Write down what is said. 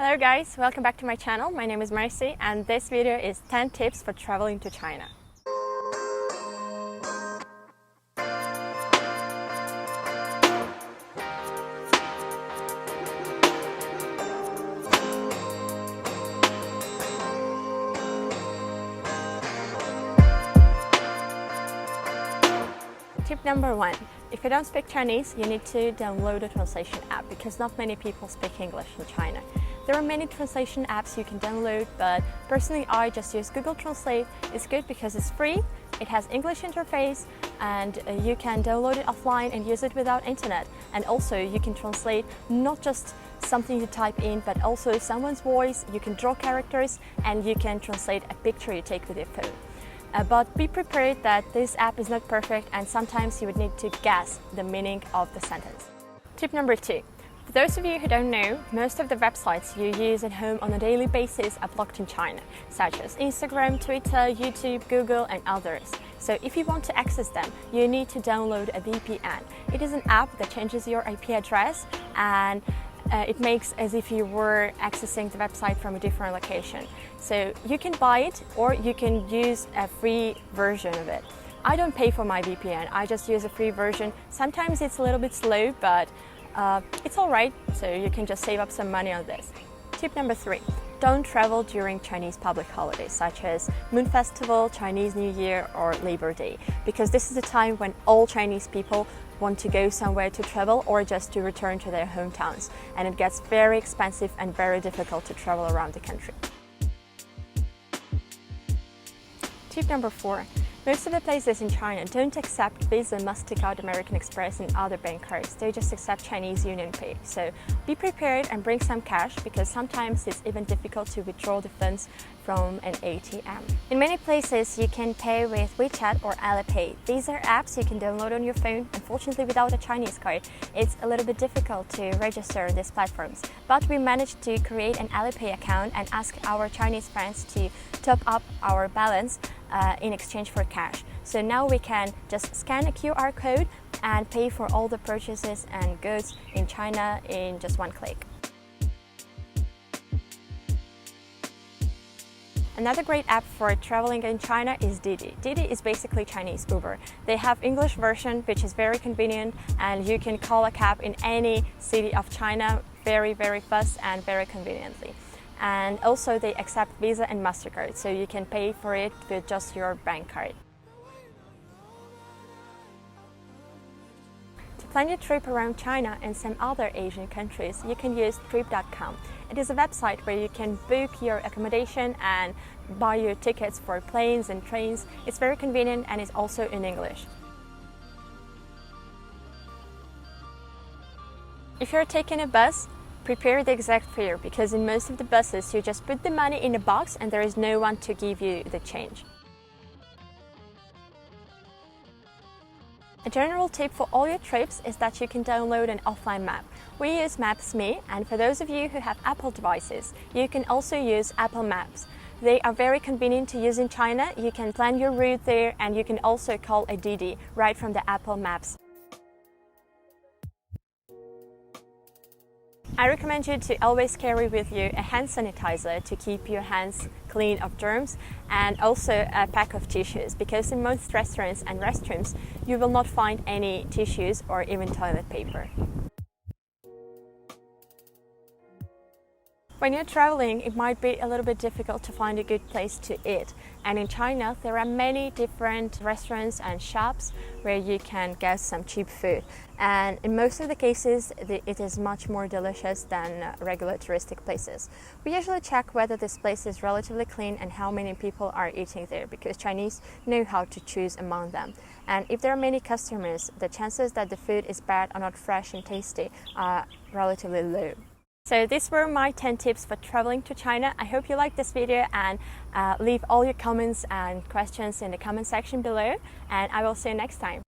Hello guys, welcome back to my channel. My name is Marcy and this video is 10 tips for traveling to China. Tip number 1. If you don't speak Chinese, you need to download a translation app because not many people speak English in China. There are many translation apps you can download, but personally I just use Google Translate. It's good because it's free, it has English interface, and you can download it offline and use it without internet. And also you can translate not just something you type in, but also someone's voice, you can draw characters, and you can translate a picture you take with your phone. But be prepared that this app is not perfect and sometimes you would need to guess the meaning of the sentence. Tip number 2. For those of you who don't know, most of the websites you use at home on a daily basis are blocked in China, such as Instagram, Twitter, YouTube, Google and others. So if you want to access them, you need to download a VPN. It is an app that changes your IP address and it makes as if you were accessing the website from a different location. So you can buy it or you can use a free version of it. I don't pay for my VPN, I just use a free version. Sometimes it's a little bit slow, but it's alright, so you can just save up some money on this. Tip number 3. Don't travel during Chinese public holidays such as Moon Festival, Chinese New Year or Labor Day, because this is the time when all Chinese people want to go somewhere to travel or just to return to their hometowns, and it gets very expensive and very difficult to travel around the country. Tip number 4. Most of the places in China don't accept Visa, MasterCard, American Express and other bank cards. They just accept Chinese UnionPay. So be prepared and bring some cash because sometimes it's even difficult to withdraw the funds from an ATM. In many places you can pay with WeChat or Alipay. These are apps you can download on your phone. Unfortunately, without a Chinese card, it's a little bit difficult to register on these platforms. But we managed to create an Alipay account and ask our Chinese friends to top up our balance in exchange for cash. So now we can just scan a QR code and pay for all the purchases and goods in China in just one click. Another great app for traveling in China is Didi. Didi is basically Chinese Uber. They have English version which is very convenient and you can call a cab in any city of China very fast and very conveniently. And also they accept Visa and MasterCard, so you can pay for it with just your bank card. To plan your trip around China and some other Asian countries, you can use Trip.com. It is a website where you can book your accommodation and buy your tickets for planes and trains. It's very convenient and it's also in English. If you're taking a bus, prepare the exact fare because in most of the buses you just put the money in a box and there is no one to give you the change. A general tip for all your trips is that you can download an offline map. We use Maps.me, and for those of you who have Apple devices, you can also use Apple Maps. They are very convenient to use in China. You can plan your route there and you can also call a Didi right from the Apple Maps. I recommend you to always carry with you a hand sanitizer to keep your hands clean of germs and also a pack of tissues because in most restaurants and restrooms you will not find any tissues or even toilet paper. When you're traveling, it might be a little bit difficult to find a good place to eat. And in China, there are many different restaurants and shops where you can get some cheap food. And in most of the cases, it is much more delicious than regular touristic places. We usually check whether this place is relatively clean and how many people are eating there because Chinese know how to choose among them. And if there are many customers, the chances that the food is bad or not fresh and tasty are relatively low. So these were my 10 tips for traveling to China. I hope you liked this video and leave all your comments and questions in the comment section below, and I will see you next time.